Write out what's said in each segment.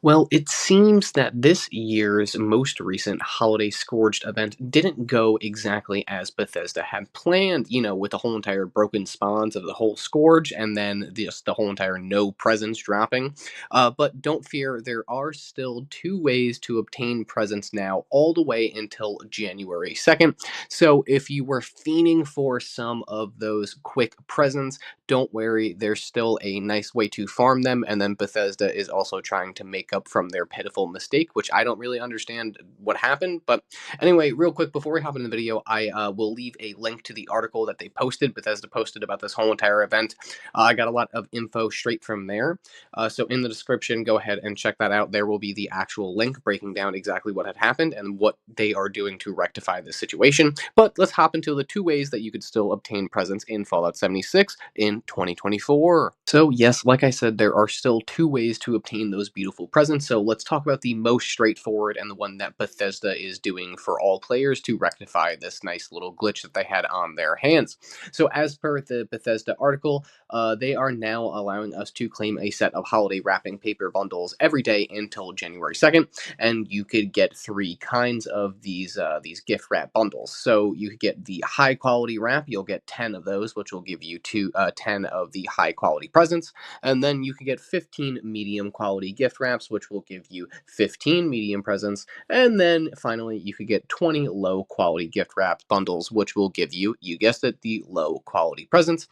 Well, it seems that this year's most recent Holiday Scorched event didn't go exactly as Bethesda had planned, with the whole entire broken spawns of the whole Scourge and then just the whole entire no presents dropping. But don't fear, there are still two ways to obtain presents now, all the way until January 2nd. So if you were fiending for some of those quick presents, don't worry, there's still a nice way to farm them, and then Bethesda is also trying to make up from their pitiful mistake, which I don't really understand what happened. But anyway, real quick, before we hop into the video, I will leave a link to the article that they posted. Bethesda posted about this whole entire event. I got a lot of info straight from there. So in the description, go ahead and check that out. There will be the actual link breaking down exactly what had happened and what they are doing to rectify this situation. But let's hop into the two ways that you could still obtain presents in Fallout 76 in 2024. So, yes, like I said, there are still two ways to obtain those beautiful presents. So, let's talk about the most straightforward and the one that Bethesda is doing for all players to rectify this nice little glitch that they had on their hands. So, as per the Bethesda article, they are now allowing us to claim a set of holiday wrapping paper bundles every day until January 2nd, and you could get three kinds of these gift wrap bundles. So you could get the high quality wrap. You'll get 10 of those, which will give you 10 of the high quality presents, and then you could get 15 medium quality gift wraps, which will give you 15 medium presents, and then finally you could get 20 low quality gift wrap bundles, which will give you, you guessed it, the low quality presents.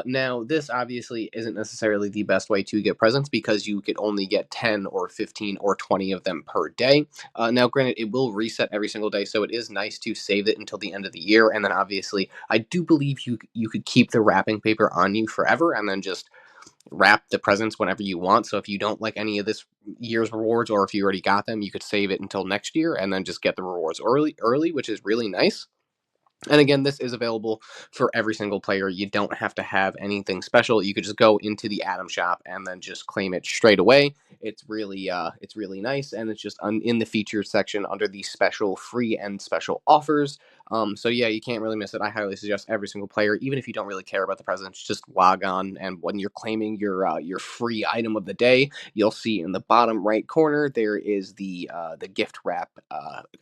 Now, this obviously isn't necessarily the best way to get presents because you could only get 10 or 15 or 20 of them per day. Now, granted, it will reset every single day, so it is nice to save it until the end of the year. And then, obviously, I do believe you could keep the wrapping paper on you forever, and then just wrap the presents whenever you want. So if you don't like any of this year's rewards, or if you already got them, you could save it until next year, and then just get the rewards early, which is really nice. And again, this is available for every single player. You don't have to have anything special. You could just go into the Atom shop and then just claim it straight away. It's really nice, and it's just in the features section under the special free and special offers. So yeah, you can't really miss it. I highly suggest every single player, even if you don't really care about the presents, just log on, and when you're claiming your free item of the day, you'll see in the bottom right corner there is the gift wrap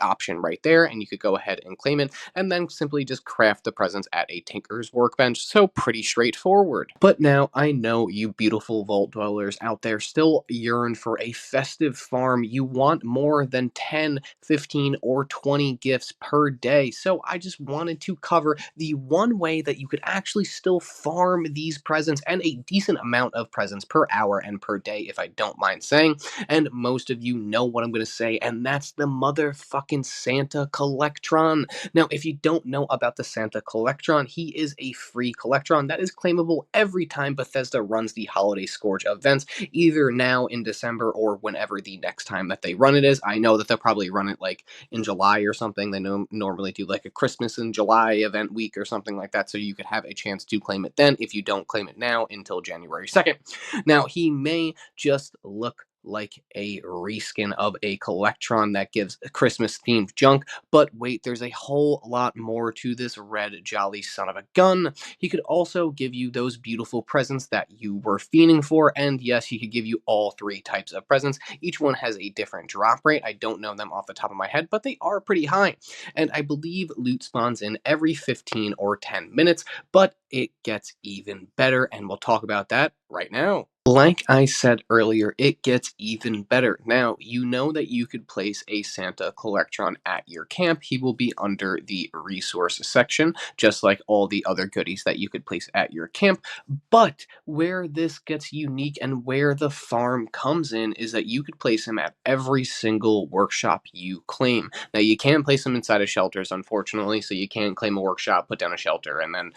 option right there, and you could go ahead and claim it and then simply just craft the presents at a tinker's workbench. So pretty straightforward. But now I know you beautiful vault dwellers out there still yearn for a festive farm. You want more than 10, 15, or 20 gifts per day. So I just wanted to cover the one way that you could actually still farm these presents, and a decent amount of presents per hour and per day, if I don't mind saying. And most of you know what I'm going to say, and that's the motherfucking Santa Collectron. Now, if you don't know about the Santa Collectron, he is a free Collectron that is claimable every time Bethesda runs the Holiday Scourge events, either now in December or whenever the next time that they run it is. I know that they'll probably run it like in July or something. They normally do like a Christmas in July event week or something like that, so you could have a chance to claim it then if you don't claim it now until January 2nd. Now, he may just look like a reskin of a Collectron that gives Christmas themed junk, but wait, there's a whole lot more to this red jolly son of a gun. He could also give you those beautiful presents that you were fiending for, and yes, he could give you all three types of presents. Each one has a different drop rate. I don't know them off the top of my head, but they are pretty high. And I believe loot spawns in every 15 or 10 minutes, but it gets even better, and we'll talk about that right now. Like I said earlier, it gets even better. Now, you know that you could place a Santa Collectron at your camp. He will be under the resource section, just like all the other goodies that you could place at your camp. But where this gets unique and where the farm comes in is that you could place him at every single workshop you claim. Now, you can't place him inside of shelters, unfortunately, so you can't claim a workshop, put down a shelter, and then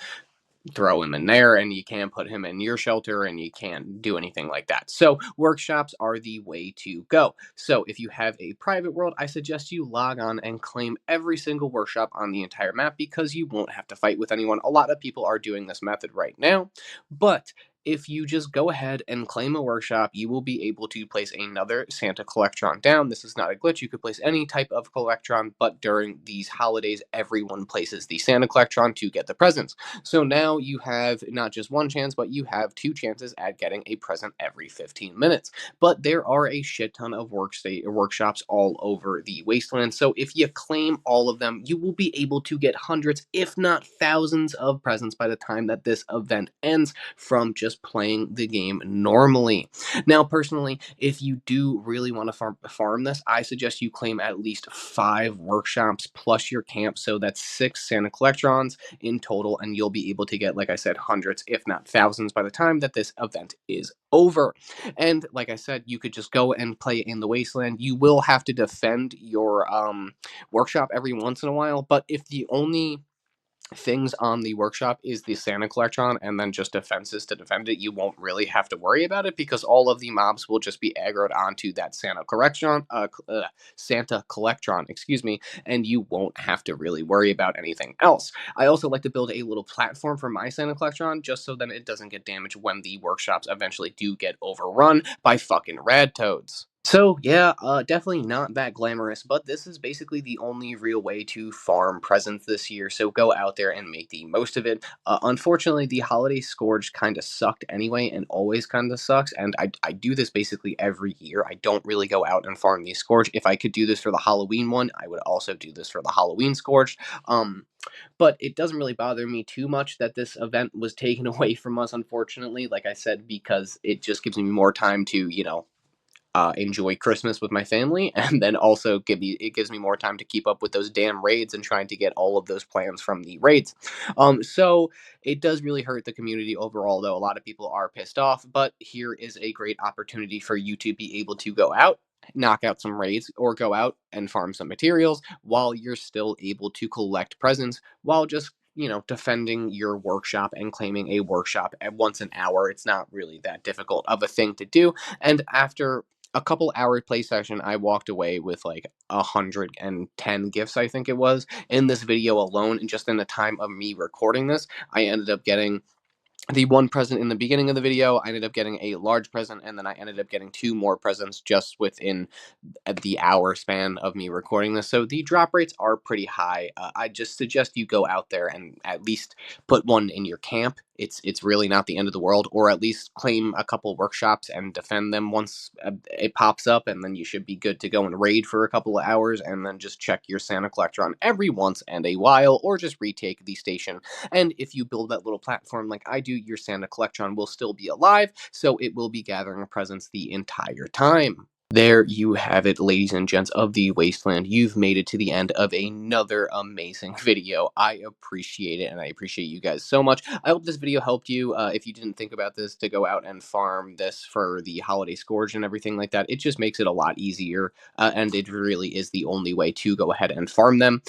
throw him in there, and you can't put him in your shelter, and you can't do anything like that. So workshops are the way to go. So if you have a private world, I suggest you log on and claim every single workshop on the entire map because you won't have to fight with anyone. A lot of people are doing this method right now, but if you just go ahead and claim a workshop, you will be able to place another Santa Collectron down. This is not a glitch. You could place any type of Collectron, but during these holidays, everyone places the Santa Collectron to get the presents. So now you have not just one chance, but you have two chances at getting a present every 15 minutes. But there are a shit ton of workshops all over the wasteland. So if you claim all of them, you will be able to get hundreds, if not thousands, of presents by the time that this event ends from just playing the game normally. Now, personally, if you do really want to farm this, I suggest you claim at least 5 workshops plus your camp. So that's 6 Santa Collectrons in total, and you'll be able to get, like I said, hundreds, if not thousands, by the time that this event is over. And like I said, you could just go and play in the wasteland. You will have to defend your workshop every once in a while, but if the only things on the workshop is the Santa Collectron and then just defenses to defend it, you won't really have to worry about it because all of the mobs will just be aggroed onto that Santa Collectron, excuse me, and you won't have to really worry about anything else. I also like to build a little platform for my Santa Collectron just so that it doesn't get damaged when the workshops eventually do get overrun by fucking rad toads. So yeah, definitely not that glamorous, but this is basically the only real way to farm presents this year. So go out there and make the most of it. Unfortunately, the Holiday Scourge kind of sucked anyway, and always kind of sucks. And I do this basically every year. I don't really go out and farm the Scourge. If I could do this for the Halloween one, I would also do this for the Halloween Scourge. Um, but it doesn't really bother me too much that this event was taken away from us, unfortunately. Like I said, because it just gives me more time to, enjoy Christmas with my family, and then also it gives me more time to keep up with those damn raids and trying to get all of those plans from the raids. So it does really hurt the community overall, though. A lot of people are pissed off, but here is a great opportunity for you to be able to go out, knock out some raids, or go out and farm some materials while you're still able to collect presents while just defending your workshop and claiming a workshop at once an hour. It's not really that difficult of a thing to do. And after a couple hour play session, I walked away with like 110 gifts, I think it was, in this video alone. And just in the time of me recording this, I ended up getting the one present in the beginning of the video. I ended up getting a large present, and then I ended up getting 2 more presents just within at the hour span of me recording this. So the drop rates are pretty high. I just suggest you go out there and at least put one in your camp. It's really not the end of the world, or at least claim a couple workshops and defend them once it pops up, and then you should be good to go and raid for a couple of hours, and then just check your Santa Collectron every once and a while, or just retake the station. And if you build that little platform like I do, your Santa Collectron will still be alive, so it will be gathering presents the entire time. There you have it, ladies and gents of the Wasteland. You've made it to the end of another amazing video. I appreciate it, and I appreciate you guys so much. I hope this video helped you. If you didn't think about this, to go out and farm this for the Holiday Scourge and everything like that, it just makes it a lot easier, and it really is the only way to go ahead and farm them.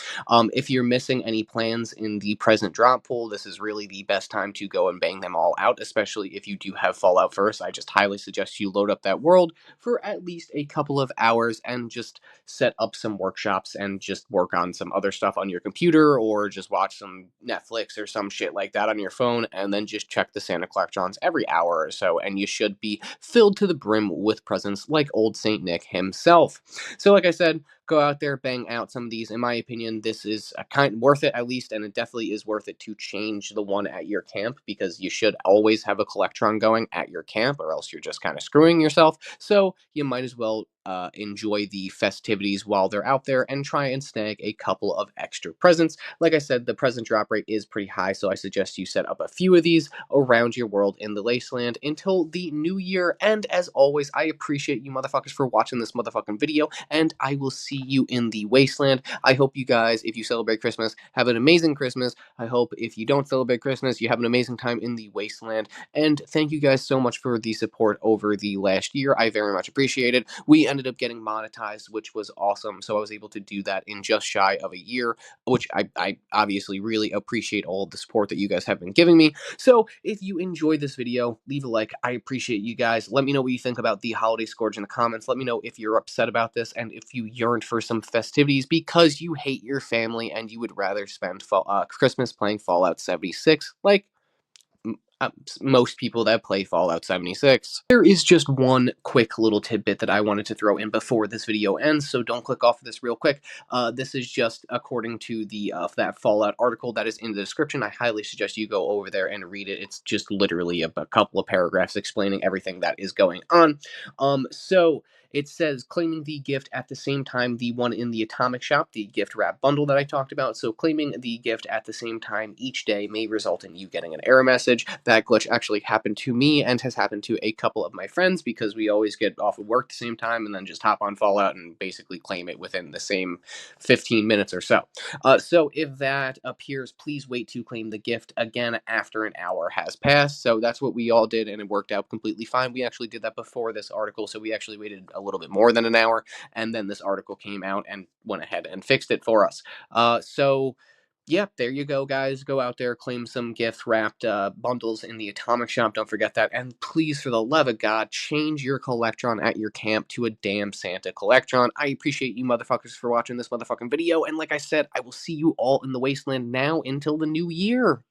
If you're missing any plans in the present drop pool, this is really the best time to go and bang them all out, especially if you do have Fallout first. I just highly suggest you load up that world for at least a couple of hours and just set up some workshops and just work on some other stuff on your computer, or just watch some Netflix or some shit like that on your phone, and then just check the Santa Collectrons every hour or so, and you should be filled to the brim with presents like old Saint Nick himself. So like I said, go out there, bang out some of these. In my opinion, this is a kind worth it, at least, and it definitely is worth it to change the one at your camp, because you should always have a Collectron going at your camp, or else you're just kind of screwing yourself. So you might as well enjoy the festivities while they're out there and try and snag a couple of extra presents. Like I said, the present drop rate is pretty high, so I suggest you set up a few of these around your world in the Wasteland until the new year. And as always, I appreciate you motherfuckers for watching this motherfucking video, and I will see you in the Wasteland. I hope you guys, if you celebrate Christmas, have an amazing Christmas. I hope if you don't celebrate Christmas, you have an amazing time in the Wasteland. And thank you guys so much for the support over the last year. I very much appreciate it. We ended up getting monetized, which was awesome. So I was able to do that in just shy of a year, which I obviously really appreciate all of the support that you guys have been giving me. So if you enjoyed this video, leave a like. I appreciate you guys. Let me know what you think about the Holiday Scourge in the comments. Let me know if you're upset about this, and if you yearned for some festivities because you hate your family and you would rather spend Christmas playing Fallout 76 like most people that play Fallout 76. There is just one quick little tidbit that I wanted to throw in before this video ends, so don't click off of this real quick. This is just according to the that Fallout article that is in the description. I highly suggest you go over there and read it. It's just literally a couple of paragraphs explaining everything that is going on. So it says claiming the gift at the same time, the one in the atomic shop, the gift wrap bundle that I talked about. So claiming the gift at the same time each day may result in you getting an error message. That glitch actually happened to me and has happened to a couple of my friends because we always get off of work at the same time and then just hop on Fallout and basically claim it within the same 15 minutes or so. So if that appears, please wait to claim the gift again after an hour has passed. So that's what we all did, and it worked out completely fine. We actually did that before this article, so we actually waited a little bit more than an hour, and then this article came out and went ahead and fixed it for us. So yeah, there you go, guys. Go out there, claim some gift wrapped bundles in the Atomic Shop. Don't forget that. And please, for the love of God, change your Collectron at your camp to a damn Santa Collectron. I appreciate you motherfuckers for watching this motherfucking video. And like I said, I will see you all in the wasteland now until the new year.